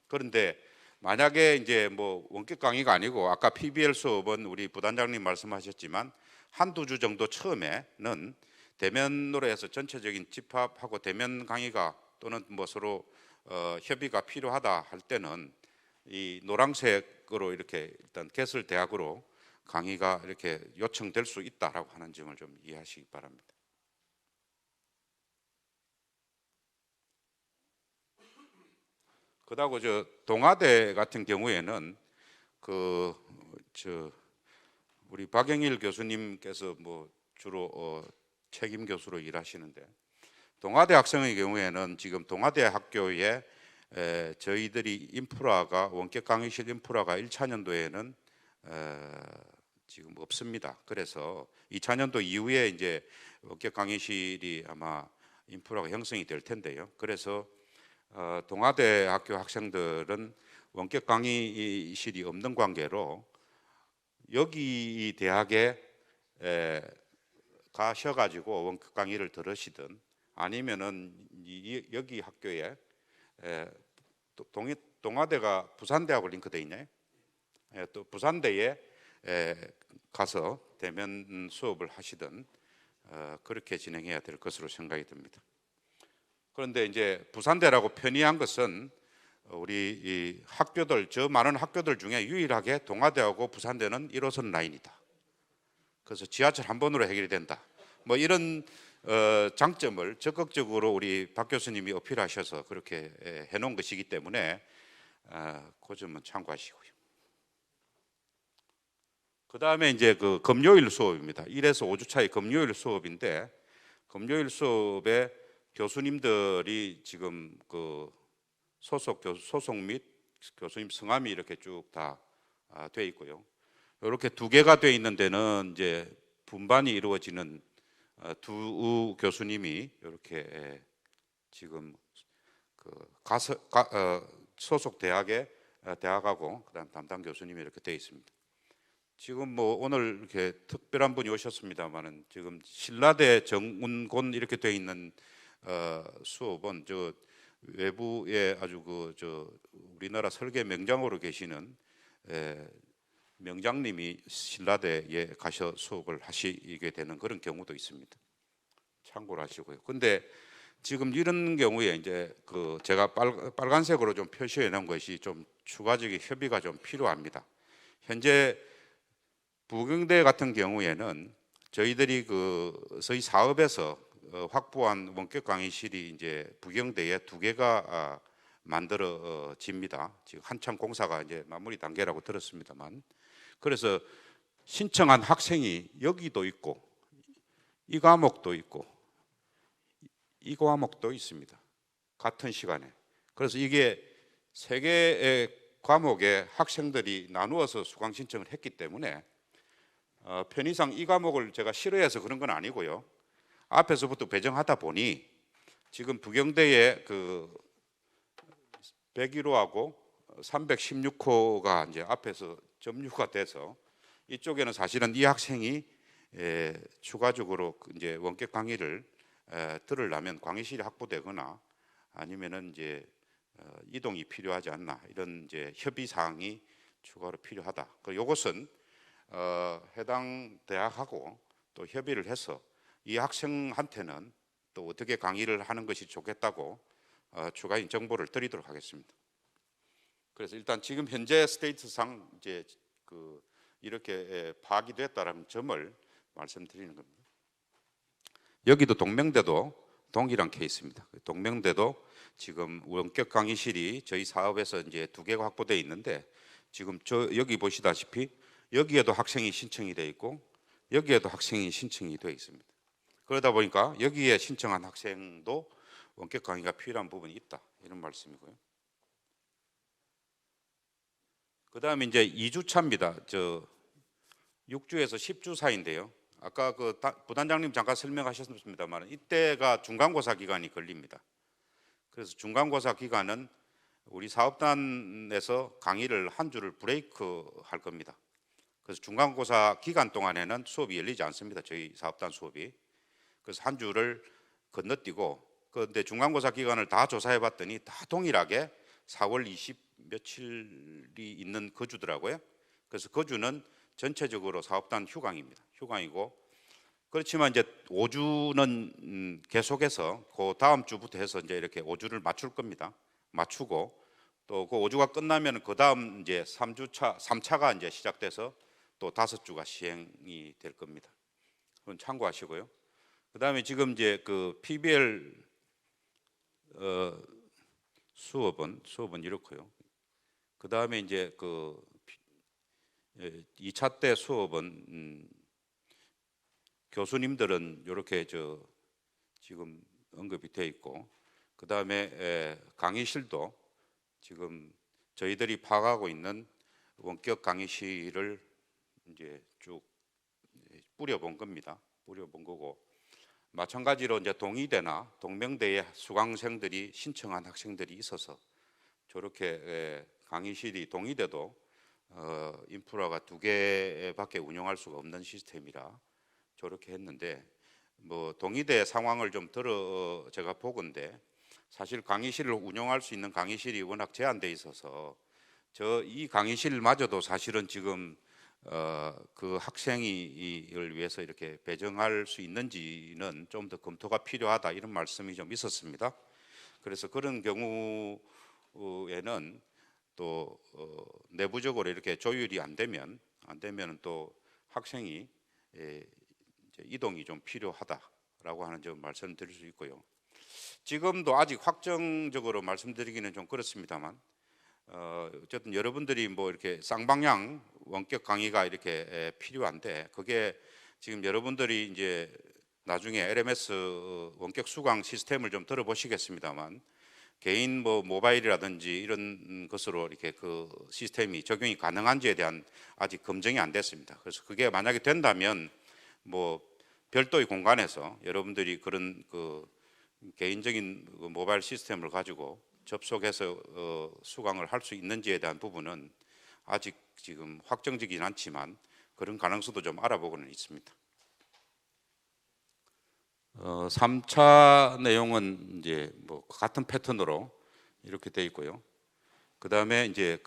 그런데 만약에 이제 뭐 원격 강의가 아니고 아까 PBL 수업은 우리 부단장님 말씀하셨지만 한두 주 정도 처음에는 대면으로 해서 전체적인 집합하고 대면 강의가 또는 뭐 서로 협의가 필요하다 할 때는 이 노란색으로 이렇게 일단 개설 대학으로 강의가 이렇게 요청될 수 있다라고 하는 점을 좀 이해하시기 바랍니다. 그다고 동아대 같은 경우에는 우리 박영일 교수님께서 뭐 주로 책임 교수로 일하시는데 동아대 학생의 경우에는 지금 동아대 학교에 저희들이 인프라가 원격 강의실 인프라가 1차년도에는 지금 없습니다. 그래서 2차년도 이후에 이제 원격 강의실이 아마 인프라가 형성이 될 텐데요. 그래서 동아대 학교 학생들은 원격 강의실이 없는 관계로 여기 대학에 가셔가지고 원격 강의를 들으시든 아니면은 여기 학교에 또 동아대가 부산대하고 링크돼 있네. 또 부산대에 가서 대면 수업을 하시든 그렇게 진행해야 될 것으로 생각이 듭니다. 그런데 이제 부산대라고 편의한 것은 우리 이 학교들, 저 많은 학교들 중에 유일하게 동아대하고 부산대는 1호선 라인이다. 그래서 지하철 한 번으로 해결이 된다. 뭐 이런 장점을 적극적으로 우리 박 교수님이 어필하셔서 그렇게 해놓은 것이기 때문에 그 점은 참고하시고요. 그 다음에 이제 그 금요일 수업입니다. 1에서 5주차의 금요일 수업인데 금요일 수업에 교수님들이 지금 그 소속 및 교수님 성함이 이렇게 쭉 다 돼 있고요. 이렇게 두 개가 돼 있는 데는 이제 분반이 이루어지는 두 교수님이 이렇게 지금 그 소속 대학하고 그다음 담당 교수님이 이렇게 돼 있습니다. 지금 뭐 오늘 이렇게 특별한 분이 오셨습니다만은 지금 신라대 정운곤 이렇게 돼 있는 수업은 저 외부에 아주 그 저 우리나라 설계 명장으로 계시는 명장님이 신라대에 가셔 수업을 하시게 되는 그런 경우도 있습니다. 참고를 하시고요. 근데 지금 이런 경우에 이제 그 제가 빨간색으로 좀 표시해 놓은 것이 좀 추가적인 협의가 좀 필요합니다. 현재 부경대 같은 경우에는 저희들이 저희 사업에서 확보한 원격 강의실이 이제 부경대에 두 개가 만들어집니다. 지금 한참 공사가 이제 마무리 단계라고 들었습니다만, 그래서 신청한 학생이 여기도 있고 이 과목도 있고 이 과목도 있습니다. 같은 시간에. 그래서 이게 세 개의 과목에 학생들이 나누어서 수강 신청을 했기 때문에 편의상 이 과목을 제가 싫어해서 그런 건 아니고요. 앞에서부터 배정하다 보니 지금 부경대에 그 101호하고 316호가 이제 앞에서 점유가 돼서 이쪽에는 사실은 이 학생이 추가적으로 이제 원격 강의를 들으려면 강의실이 확보되거나 아니면은 이제 이동이 필요하지 않나 이런 이제 협의 사항이 추가로 필요하다. 그 요것은 해당 대학하고 또 협의를 해서 이 학생한테는 또 어떻게 강의를 하는 것이 좋겠다고 추가인 정보를 드리도록 하겠습니다. 그래서 일단 지금 현재 스테이트상 이제 이렇게 파악이 됐다라는 점을 말씀드리는 겁니다. 여기도 동명대도 동일한 케이스입니다. 동명대도 지금 원격 강의실이 저희 사업에서 이제 두 개가 확보되어 있는데 지금 여기 보시다시피 여기에도 학생이 신청이 되어 있고 여기에도 학생이 신청이 되어 있습니다. 그러다 보니까 여기에 신청한 학생도 원격 강의가 필요한 부분이 있다 이런 말씀이고요. 그 다음에 이제 2주차입니다. 6주에서 10주 사이인데요. 아까 그 부단장님 잠깐 설명하셨습니다만 이때가 중간고사 기간이 걸립니다. 그래서 중간고사 기간은 우리 사업단에서 강의를 한 주를 브레이크 할 겁니다. 그래서 중간고사 기간 동안에는 수업이 열리지 않습니다. 저희 사업단 수업이. 그래서 한 주를 건너뛰고 그런데 중간고사 기간을 다 조사해 봤더니 다 동일하게 4월 20 며칠이 있는 그 주더라고요. 그래서 그 주는 전체적으로 사업단 휴강입니다. 휴강이고 그렇지만 이제 5주는 계속해서 그 다음 주부터 해서 이제 이렇게 5주를 맞출 겁니다. 맞추고 또 그 5주가 끝나면 그 다음 이제 3차가 이제 시작돼서 또 5주가 시행이 될 겁니다. 그건 참고하시고요. 그다음에 지금 이제 그 PBL 수업은 이렇고요. 그다음에 이제 2차 때 수업은 교수님들은 이렇게 지금 언급이 돼 있고 그다음에 강의실도 지금 저희들이 파악하고 있는 원격 강의실을 이제 쭉 뿌려본 겁니다. 뿌려본 거고 마찬가지로 이제 동의대나 동명대에 수강생들이 신청한 학생들이 있어서 저렇게 강의실이 동의대도 인프라가 2개밖에 운영할 수가 없는 시스템이라 저렇게 했는데 뭐 동의대 상황을 좀 들어 제가 보건데 사실 강의실을 운영할 수 있는 강의실이 워낙 제한돼 있어서 이 강의실마저도 사실은 지금 그 학생을 위해서 이렇게 배정할 수 있는지는 좀 더 검토가 필요하다 이런 말씀이 좀 있었습니다. 그래서 그런 경우에는 또 내부적으로 이렇게 조율이 안 되면 또 학생이 이제 이동이 좀 필요하다라고 하는 점 말씀드릴 수 있고요. 지금도 아직 확정적으로 말씀드리기는 좀 그렇습니다만 어쨌든 여러분들이 뭐 이렇게 쌍방향 원격 강의가 이렇게 필요한데 그게 지금 여러분들이 이제 나중에 LMS 원격 수강 시스템을 좀 들어보시겠습니다만 개인 뭐 모바일이라든지 이런 것으로 이렇게 그 시스템이 적용이 가능한지에 대한 아직 검증이 안 됐습니다. 그래서 그게 만약에 된다면 뭐 별도의 공간에서 여러분들이 그런 그 개인적인 그 모바일 시스템을 가지고 접속해서 수강을 할 수 있는지에 대한 부분은 아직 지금 확정적이진 않지만 그런 가능성도 좀 알아보고는 있습니다. 3차 내용은 이제 뭐 같은 패턴으로 이렇게 돼 있고요. 그 다음에 이제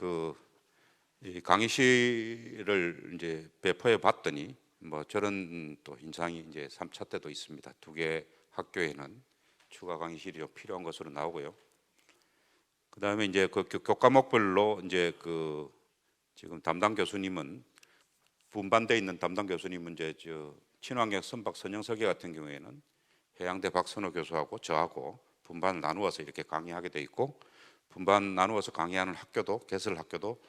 이 강의실을 이제 배포해 봤더니 뭐 저런 또 인상이 이제 3차 때도 있습니다. 2개 학교에는 추가 강의실이 좀 필요한 것으로 나오고요. 그 다음에 이제 그 교과목별로 이제 지금 담당 교수님은 분반돼 있는 담당 교수님은 이제 친환경 선박 선영석이 같은 경우에는 해양대 박선호 교수하고 저하고 분반을 나누어서 이렇게 강의하게 돼 있고 분반 나누어서 강의하는 학교도 개설 학교도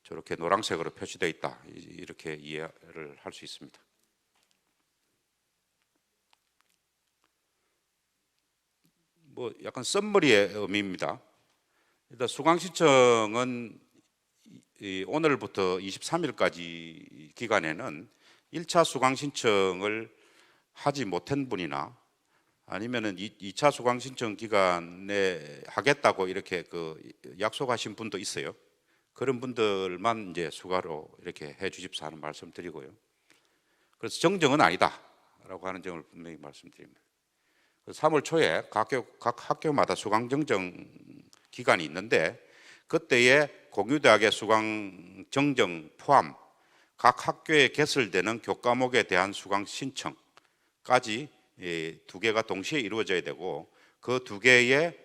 저렇게 노란색으로 표시되어 있다 이렇게 이해를 할 수 있습니다. 뭐 약간 썸머리의 의미입니다. 일단 수강 신청은 오늘부터 23일까지 기간에는 1차 수강 신청을 하지 못한 분이나 아니면은 2차 수강 신청 기간에 하겠다고 이렇게 약속하신 분도 있어요. 그런 분들만 이제 수가로 이렇게 해 주십사 하는 말씀 드리고요. 그래서 정정은 아니다라고 하는 점을 분명히 말씀드립니다. 3월 초에 각 학교마다 수강 정정 기간이 있는데 그때에 공유대학의 수강 정정 포함 각 학교에 개설되는 교과목에 대한 수강 신청까지 2개가 동시에 이루어져야 되고 그 2개의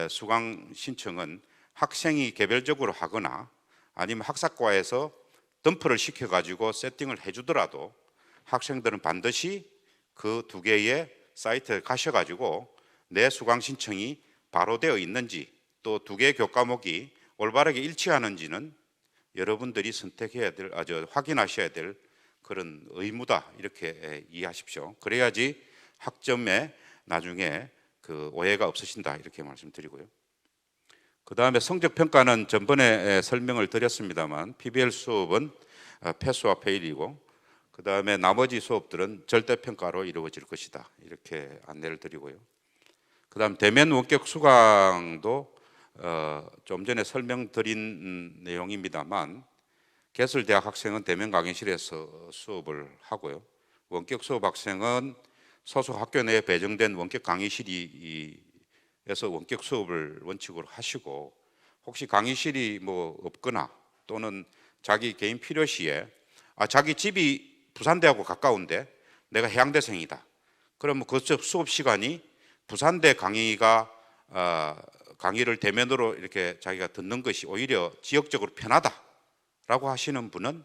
수강 신청은 학생이 개별적으로 하거나 아니면 학사과에서 덤프를 시켜가지고 세팅을 해주더라도 학생들은 반드시 그 2개의 사이트에 가셔가지고 내 수강 신청이 바로 되어 있는지 또 2개의 교과목이 올바르게 일치하는지는 여러분들이 선택해야 될, 확인하셔야 될 그런 의무다 이렇게 이해하십시오. 그래야지 학점에 나중에 오해가 없으신다 이렇게 말씀드리고요. 그 다음에 성적 평가는 전번에 설명을 드렸습니다만 PBL 수업은 패스와 페일이고 그 다음에 나머지 수업들은 절대 평가로 이루어질 것이다 이렇게 안내를 드리고요. 그 다음 대면 원격 수강도 좀 전에 설명드린 내용입니다만 개설대학 학생은 대면 강의실에서 수업을 하고요. 원격 수업 학생은 소속 학교 내에 배정된 원격 강의실에서 원격 수업을 원칙으로 하시고 혹시 강의실이 뭐 없거나 또는 자기 개인 필요 시에 자기 집이 부산대하고 가까운데 내가 해양대생이다. 그러면 그 수업 시간이 부산대 강의를 대면으로 이렇게 자기가 듣는 것이 오히려 지역적으로 편하다라고 하시는 분은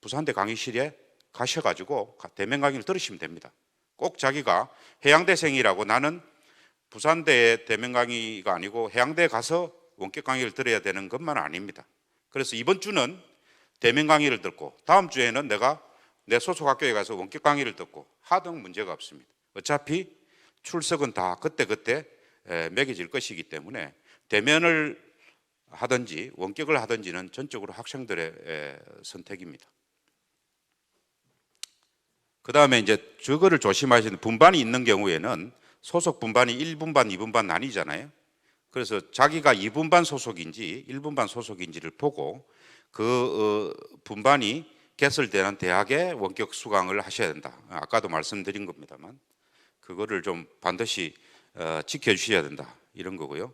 부산대 강의실에 가셔가지고 대면 강의를 들으시면 됩니다. 꼭 자기가 해양대생이라고 나는 부산대의 대면 강의가 아니고 해양대에 가서 원격 강의를 들어야 되는 것만 아닙니다. 그래서 이번 주는 대면 강의를 듣고 다음 주에는 내가 내 소속 학교에 가서 원격 강의를 듣고 하등 문제가 없습니다. 어차피 출석은 다 그때 매겨질 것이기 때문에 대면을 하든지 원격을 하든지는 전적으로 학생들의 선택입니다. 그 다음에 이제 저거를 조심하시는 분반이 있는 경우에는 소속 분반이 1분반, 2분반 나뉘잖아요. 그래서 자기가 2분반 소속인지 1분반 소속인지를 보고 그 분반이 개설되는 대학에 원격 수강을 하셔야 된다. 아까도 말씀드린 겁니다만 그거를 좀 반드시 지켜주셔야 된다 이런 거고요.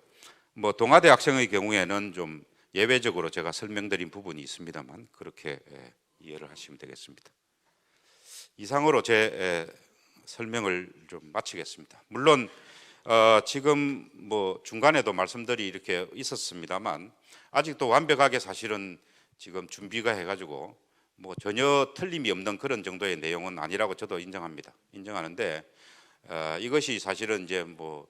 뭐 동아대 학생의 경우에는 좀 예외적으로 제가 설명드린 부분이 있습니다만 그렇게 이해를 하시면 되겠습니다. 이상으로 제 설명을 좀 마치겠습니다. 물론 지금 뭐 중간에도 말씀들이 이렇게 있었습니다만 아직도 완벽하게 사실은 지금 준비가 해가지고 뭐 전혀 틀림이 없는 그런 정도의 내용은 아니라고 저도 인정합니다. 인정하는데 이것이 사실은 이제 뭐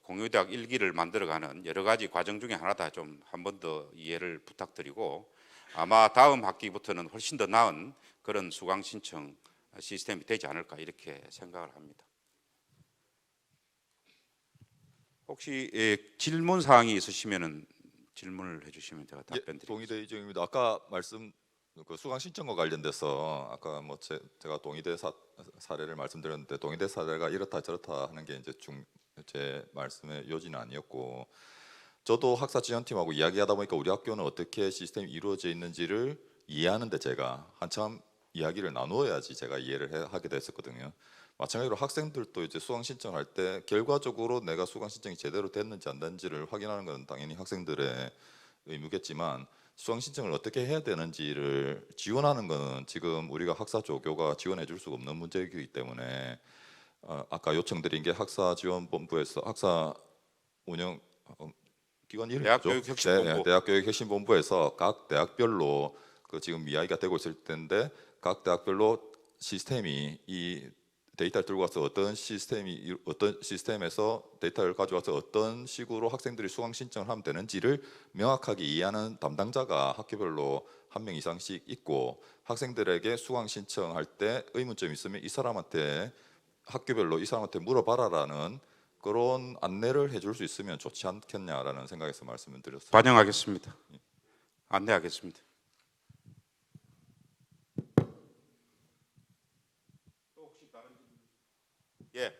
공유대학 1기를 만들어가는 여러 가지 과정 중에 하나다. 좀 한 번 더 이해를 부탁드리고 아마 다음 학기부터는 훨씬 더 나은 그런 수강 신청 시스템이 되지 않을까 이렇게 생각을 합니다. 혹시 질문 사항이 있으시면은 질문을 해주시면 제가 답변드리겠습니다. 동의대 이정입니다. 아까 말씀 그 수강 신청과 관련돼서 아까 뭐 제가 동의대 사례를 말씀드렸는데 동의대 사례가 이렇다 저렇다 하는 게 이제 제 말씀의 요지는 아니었고 저도 학사 지원팀하고 이야기하다 보니까 우리 학교는 어떻게 시스템이 이루어져 있는지를 이해하는데 제가 한참 이야기를 나누어야지 제가 이해를 하게 됐었거든요. 마찬가지로 학생들도 이제 수강 신청할 때 결과적으로 내가 수강 신청이 제대로 됐는지 안 됐는지를 확인하는 건 당연히 학생들의 의무겠지만 수강 신청을 어떻게 해야 되는지를 지원하는 것은 지금 우리가 학사 조교가 지원해 줄 수가 없는 문제이기 때문에 아까 요청드린 게 학사지원본부에서 학사 운영 기관 이름이 대학교육혁신본부. 대학교육혁신본부에서 각 대학별로 그 지금 이야기가 되고 있을 텐데 각 대학별로 시스템이 이 데이터를 들고 와서 어떤 시스템에서 데이터를 가져와서 어떤 식으로 학생들이 수강 신청을 하면 되는지를 명확하게 이해하는 담당자가 학교별로 한 명 이상씩 있고 학생들에게 수강 신청할 때 의문점이 있으면 이 사람한테 학교별로 이 사람한테 물어봐라라는 그런 안내를 해줄 수 있으면 좋지 않겠냐라는 생각에서 말씀을 드렸습니다. 반영하겠습니다. 안내하겠습니다. 예.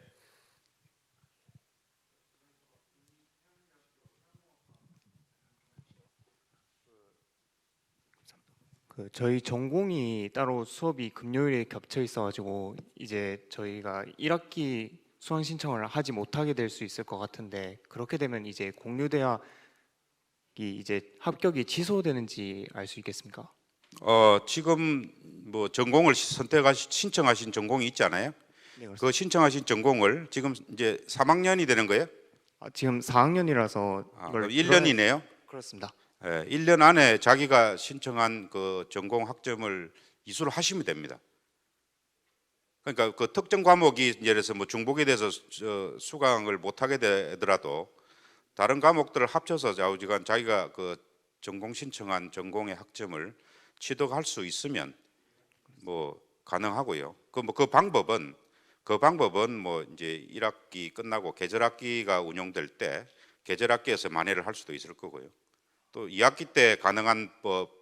저희 전공이 따로 수업이 금요일에 겹쳐 있어가지고 이제 저희가 1학기 수강 신청을 하지 못하게 될 수 있을 것 같은데 그렇게 되면 이제 공유대학이 이제 합격이 취소되는지 알 수 있겠습니까? 지금 뭐 전공을 신청하신 전공이 있잖아요. 네, 그 신청하신 전공을 지금 이제 3학년이 되는 거예요? 지금 4학년이라서 이걸 1년이네요. 그렇습니다. 예, 1년 안에 자기가 신청한 그 전공 학점을 이수를 하시면 됩니다. 그러니까 그 특정 과목이 예를 들어서 뭐 중복에 대해서 수강을 못하게 되더라도 다른 과목들을 합쳐서 좌우지간 자기가 그 전공 신청한 전공의 학점을 취득할 수 있으면 뭐 가능하고요. 그 방법은 뭐 이제 1학기 끝나고 계절학기가 운영될 때 계절학기에서 만회를 할 수도 있을 거고요. 또 2학기 때 가능한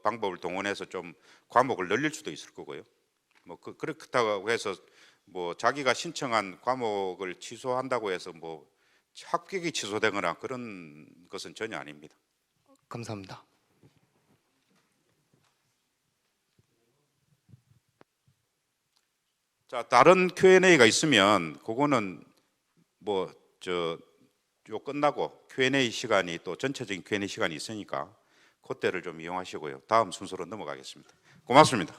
방법을 동원해서 좀 과목을 늘릴 수도 있을 거고요. 뭐 그렇다고 해서 뭐 자기가 신청한 과목을 취소한다고 해서 뭐 합격이 취소되거나 그런 것은 전혀 아닙니다. 감사합니다. 자, 다른 Q&A가 있으면 그거는 뭐 요 끝나고 Q&A 시간이 또 전체적인 Q&A 시간이 있으니까 그때를 좀 이용하시고요. 다음 순서로 넘어가겠습니다. 고맙습니다.